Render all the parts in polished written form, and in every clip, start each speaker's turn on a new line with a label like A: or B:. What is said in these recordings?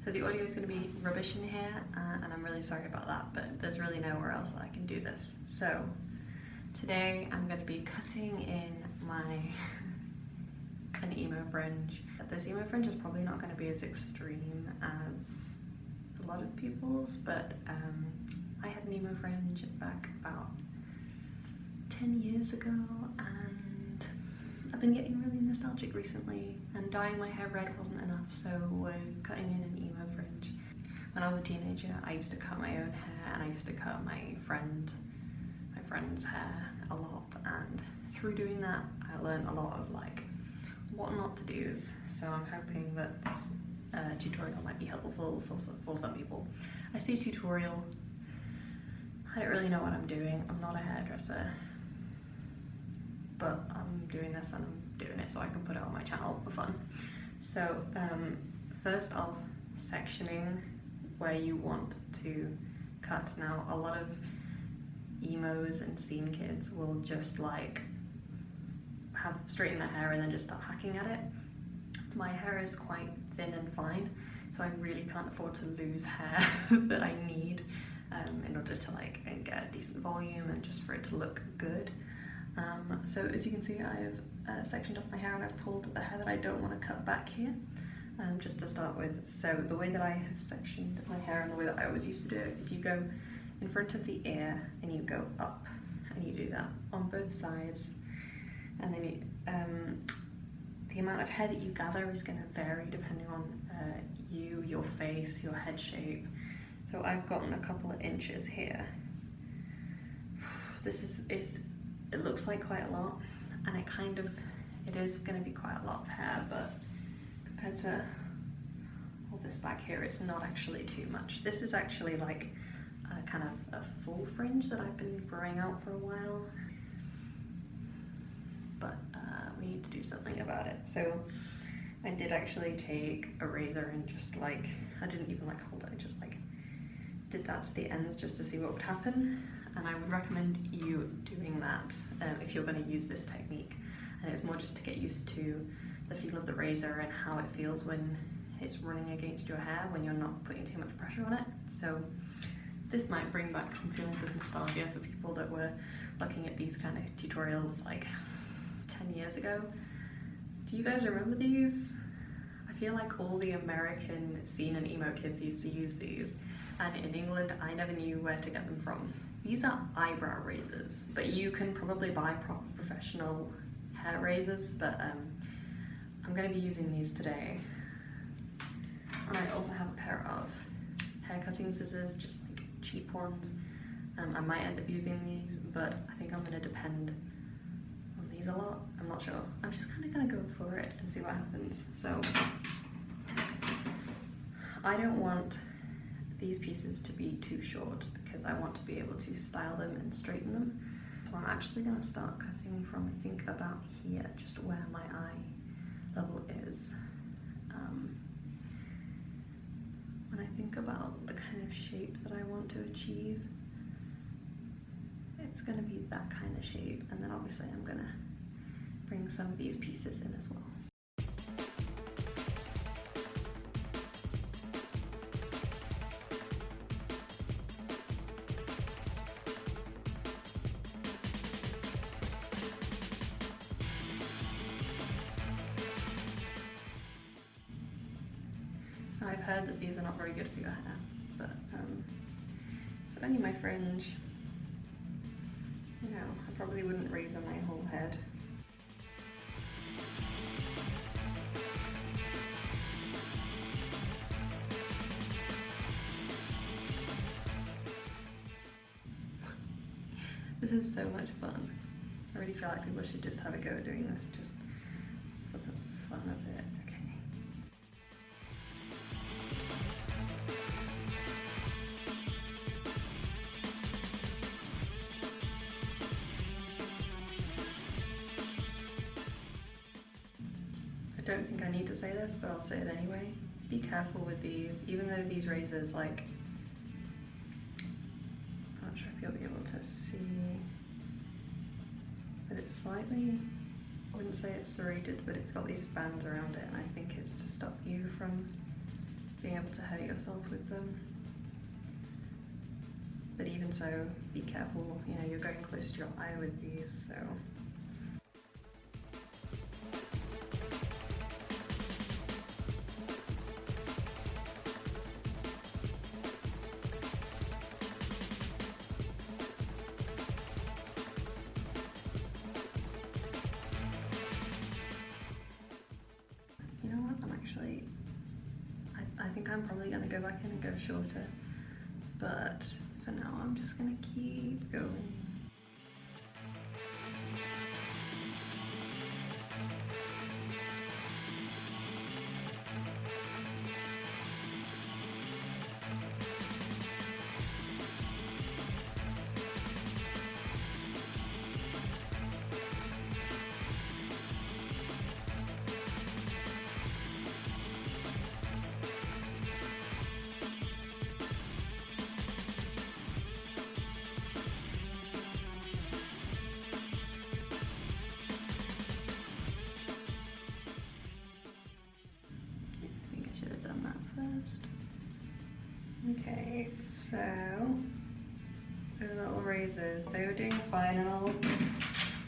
A: So the audio is going to be rubbish in here, and I'm really sorry about that, but there's really nowhere else that I can do this. So today I'm going to be cutting in an emo fringe. This emo fringe is probably not going to be as extreme as a lot of people's, but I had an emo fringe back about 10 years ago, and I've been getting really nostalgic recently, and dyeing my hair red wasn't enough, so we're cutting in an emo fringe. When I was a teenager, I used to cut my own hair, and I used to cut my friend's hair a lot, and through doing that I learned a lot of like what not to do. So I'm hoping that this tutorial might be helpful for some people. I say tutorial, I don't really know what I'm doing. I'm not a hairdresser, but I'm doing this and I'm doing it so I can put it on my channel for fun. So first off, sectioning where you want to cut. Now a lot of emos and scene kids will just like straighten their hair and then just start hacking at it. My hair is quite thin and fine, so I really can't afford to lose hair that I need in order to like get a decent volume and just for it to look good. So as you can see, I have sectioned off my hair and I've pulled the hair that I don't want to cut back here, just to start with. So the way that I have sectioned my hair and the way that I always used to do it is you go in front of the ear and you go up, and you do that on both sides, and then the amount of hair that you gather is going to vary depending on you, your face, your head shape. So I've gotten a couple of inches here. This it looks like quite a lot, and it is going to be quite a lot of hair, but compared to all this back here, it's not actually too much. This is actually like kind of a full fringe that I've been growing out for a while, but we need to do something about it. So I did actually take a razor and just like, I didn't even like hold it, I just like did that to the ends just to see what would happen. And I would recommend you doing that if you're going to use this technique. And it's more just to get used to the feel of the razor and how it feels when it's running against your hair, when you're not putting too much pressure on it. So this might bring back some feelings of nostalgia for people that were looking at these kind of tutorials like 10 years ago. Do you guys remember these? I feel like all the American scene and emo kids used to use these, and in England I never knew where to get them from. These are eyebrow razors, but you can probably buy proper professional hair razors, but I'm going to be using these today. And I also have a pair of hair cutting scissors, just like cheap ones. I might end up using these, but I think I'm going to depend on these a lot. I'm not sure. I'm just kind of going to go for it and see what happens. So I don't want these pieces to be too short because I want to be able to style them and straighten them. So I'm actually going to start cutting from, I think, about here, just where my eye level is. When I think about the kind of shape that I want to achieve, it's going to be that kind of shape, and then obviously I'm going to bring some of these pieces in as well. I've heard that these are not very good for your hair, but it's only my fringe. You know, I probably wouldn't razor my whole head. This is so much fun. I really feel like people should just have a go doing this just for the fun of it. Okay. I don't think I need to say this, but I'll say it anyway. Be careful with these, even though these razors, like, I'm not sure if you'll be able to see, but it's slightly, I wouldn't say it's serrated, but it's got these bands around it, and I think it's to stop you from being able to hurt yourself with them. But even so, be careful, you know, you're going close to your eye with these, so. You know what, I think I'm probably gonna go back in and go shorter, but for now I'm just gonna keep going. Okay, so those little razors, they were doing fine and all,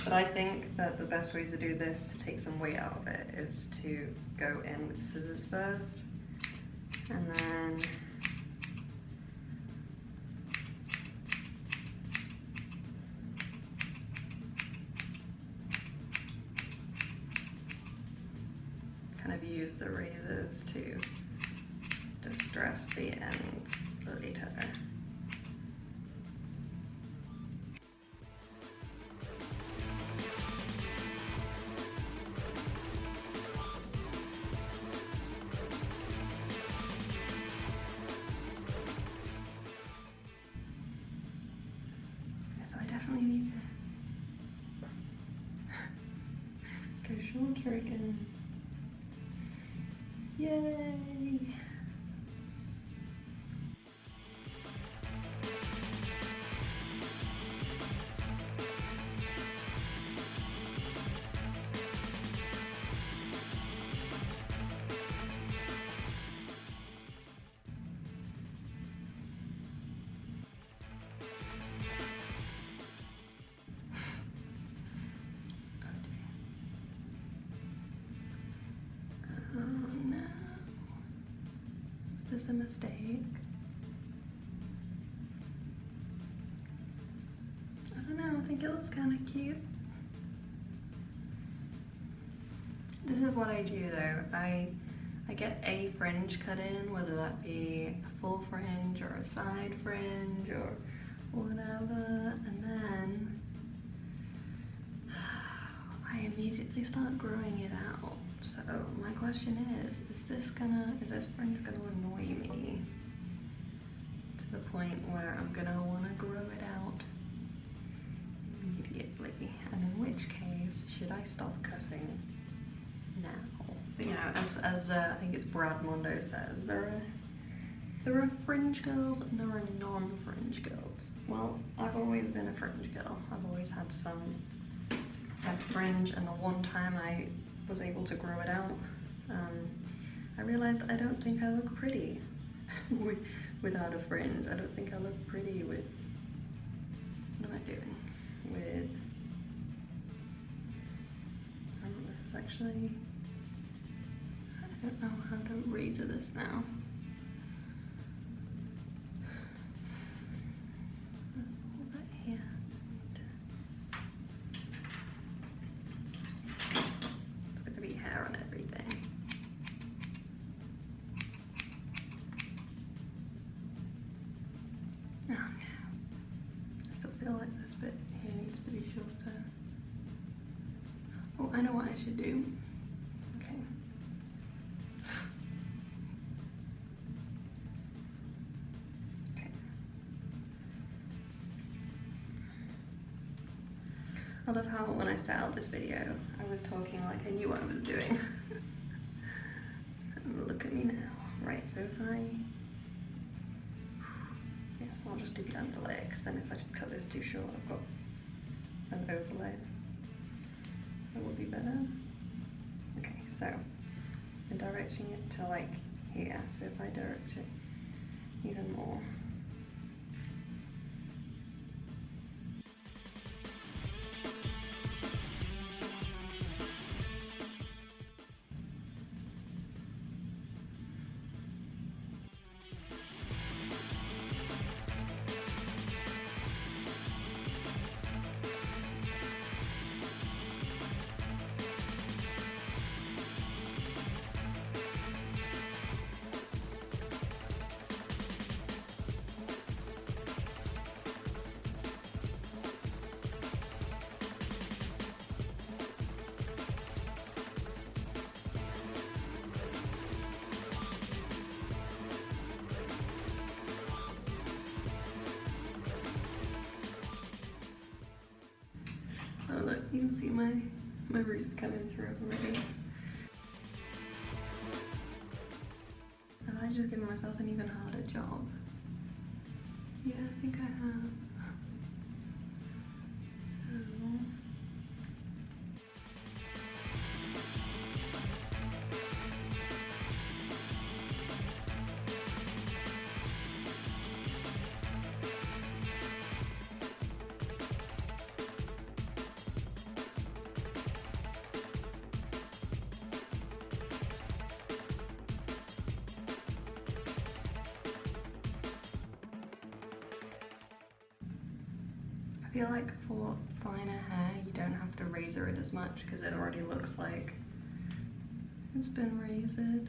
A: but I think that the best way to do this, to take some weight out of it, is to go in with scissors first, and then kind of use the razors to distress the ends later. So I definitely need to go shorter again. Yay! Oh no. Is this a mistake? I don't know, I think it looks kind of cute. This is what I do though. I get a fringe cut in, whether that be a full fringe or a side fringe or whatever, and then I immediately start growing it out. So my question is this fringe gonna annoy me to the point where I'm gonna wanna grow it out immediately? And in which case, should I stop cutting now? But, you know, as I think it's Brad Mondo says, there are fringe girls and there are non-fringe girls. Well, I've always been a fringe girl. I've always had some type of fringe, and the one time I was able to grow it out, I realized I don't think I look pretty without a fringe. I don't think I look pretty with, what am I doing? With, this is actually, I don't know how to razor this now. There's a little bit here. It's going to be hair on everything. Oh no. I still feel like this bit here needs to be shorter. Oh, I know what I should do. Okay. I love how when I set out this video, I was talking like I knew what I was doing. And look at me now. Right, so if yes, I'll just do the underlay, because then if I cut this too short, I've got an overlay. That would be better. Okay, so I'm directing it to like here, so if I direct it even more. Oh look, you can see my roots coming through already. Have I just given myself an even harder job? Yeah, I think I have. So... I feel like for finer hair you don't have to razor it as much because it already looks like it's been razored.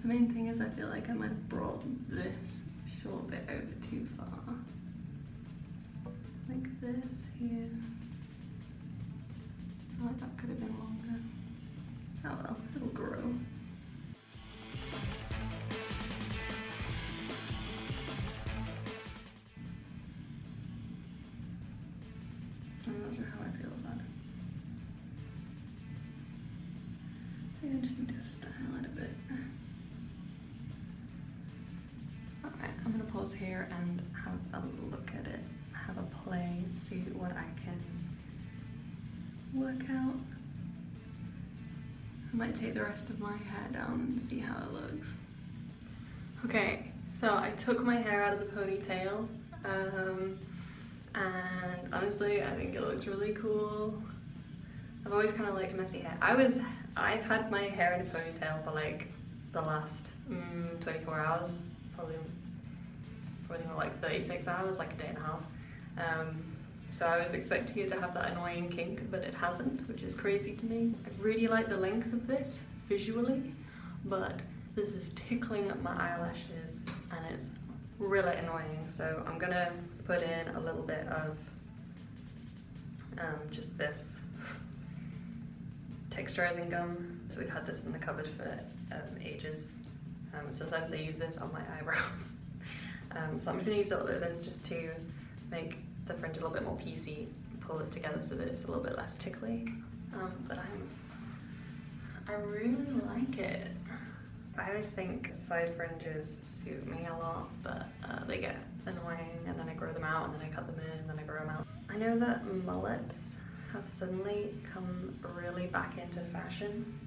A: The main thing is I feel like I might have brought this short bit over too far. Like this here. I feel like that could have been longer. Oh well, it'll grow. I'm not sure how I feel about it. I think I just need to style it a bit. Alright, I'm gonna pause here and have a look at it, have a play, see what I can work out. I might take the rest of my hair down and see how it looks. Okay, so I took my hair out of the ponytail. And honestly, I think it looks really cool. I've always kind of liked messy hair. I've had my hair in a ponytail for like the last 24 hours, probably more like 36 hours, like a day and a half. So I was expecting it to have that annoying kink, but it hasn't, which is crazy to me. I really like the length of this visually, but this is tickling up my eyelashes and it's really annoying. So I'm gonna put in a little bit of just this texturizing gum. So we've had this in the cupboard for ages. Sometimes I use this on my eyebrows. So I'm just gonna use a little bit of this just to make the fringe a little bit more piecey, pull it together so that it's a little bit less tickly. But I really like it. I always think side fringes suit me a lot, but they get annoying and then I grow them out and then I cut them in and then I grow them out. I know that mullets have suddenly come really back into fashion,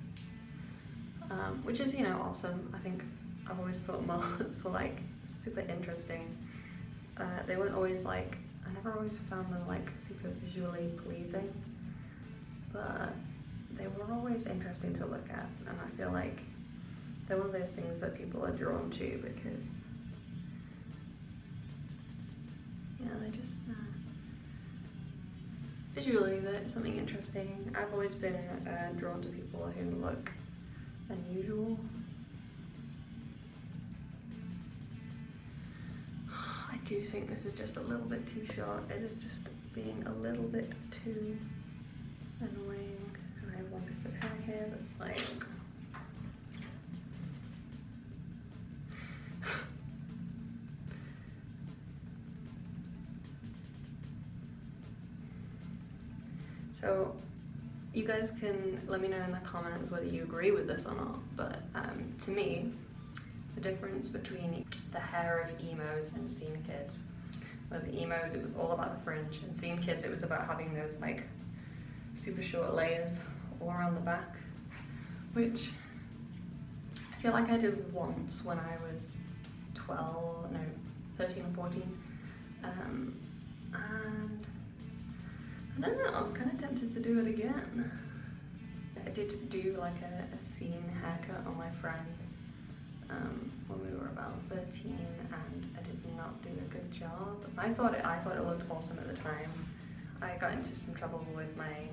A: which is, you know, awesome. I think I've always thought mullets were like super interesting. They weren't always like, I never always found them like super visually pleasing, but they were always interesting to look at, and I feel like they're one of those things that people are drawn to because, yeah, they just, visually they're something interesting. I've always been drawn to people who look unusual. I do think this is just a little bit too short. It is just being a little bit too annoying. And I have one piece of hair here that's like, so you guys can let me know in the comments whether you agree with this or not, but to me, the difference between the hair of emos and scene kids was emos, it was all about the fringe, and scene kids, it was about having those like super short layers all around the back. which I feel like I did once when I was 13 or 14. And I don't know, I'm kind of tempted to do it again. I did do like a scene haircut on my friend when we were about 13, and I did not do a good job. I thought it looked awesome at the time. I got into some trouble with my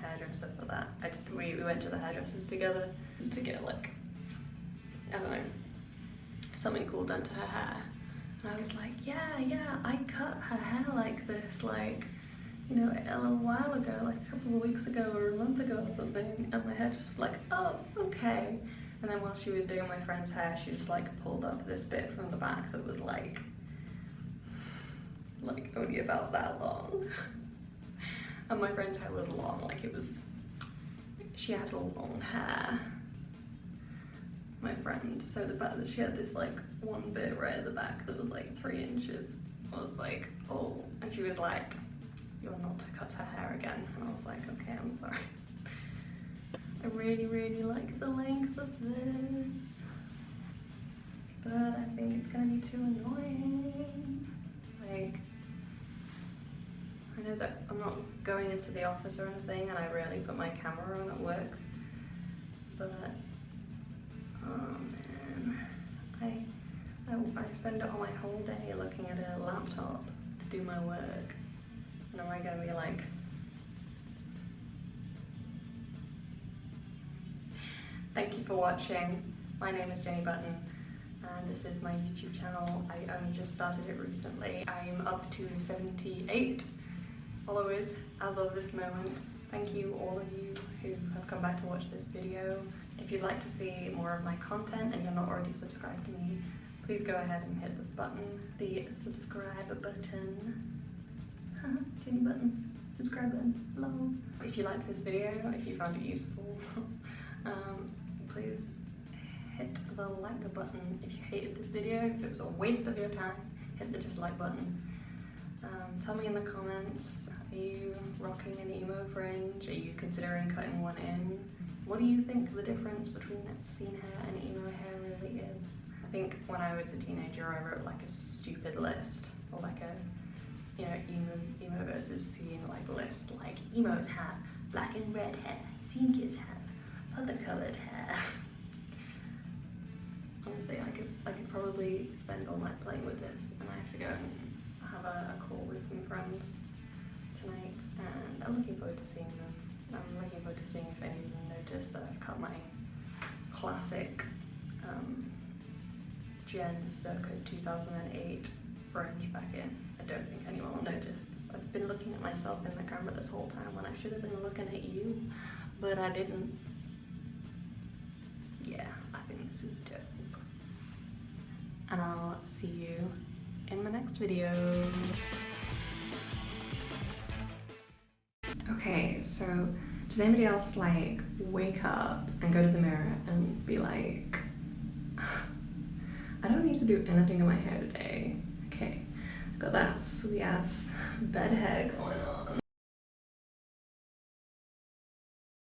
A: hairdresser for that. We went to the hairdressers together just to get like, I don't know, something cool done to her hair. And I was like, yeah, I cut her hair like this, like, you know, a little while ago, like a couple of weeks ago or a month ago or something. And my hairdresser was like, oh, okay. And then while she was doing my friend's hair, she just like pulled up this bit from the back that was like only about that long. And my friend's hair was long, like she had long hair, my friend. So the fact that she had this like one bit right at the back that was like 3 inches, I was like, oh. And she was like, you're not to cut her hair again. And I was like, okay, I'm sorry. I really like the length of this, but I think it's gonna be too annoying. Like, I know that I'm not going into the office or anything, and I rarely put my camera on at work, but oh man, I spend all my whole day looking at a laptop to do my work, and am I gonna be like, thank you for watching. My name is Jenny Button, and this is my YouTube channel. I only just started it recently. I'm up to 78 followers as of this moment. Thank you, all of you who have come back to watch this video. If you'd like to see more of my content and you're not already subscribed to me, please go ahead and hit the subscribe button. Jenny Button, subscribe button, hello. If you liked this video, if you found it useful, please hit the like button. If you hated this video, if it was a waste of your time, hit the dislike button. Tell me in the comments, are you rocking an emo fringe? Are you considering cutting one in? What do you think the difference between scene hair and emo hair really is? I think when I was a teenager I wrote like a stupid list, or like a, you know, emo versus scene like list, like emos have black and red hair, scene kids have other coloured hair. Honestly, I could probably spend all night playing with this, and I have to go and have a call with some friends tonight, and I'm looking forward to seeing them. I'm looking forward to seeing if any of them notice that I've cut my classic Jen circa 2008 fringe back in. I don't think anyone will notice. I've been looking at myself in the camera this whole time when I should have been looking at you, but I didn't. Yeah, I think this is dope. And I'll see you in my next video. Okay, so does anybody else like wake up and go to the mirror and be like, I don't need to do anything in my hair today. Okay, I've got that sweet ass bed hair going on.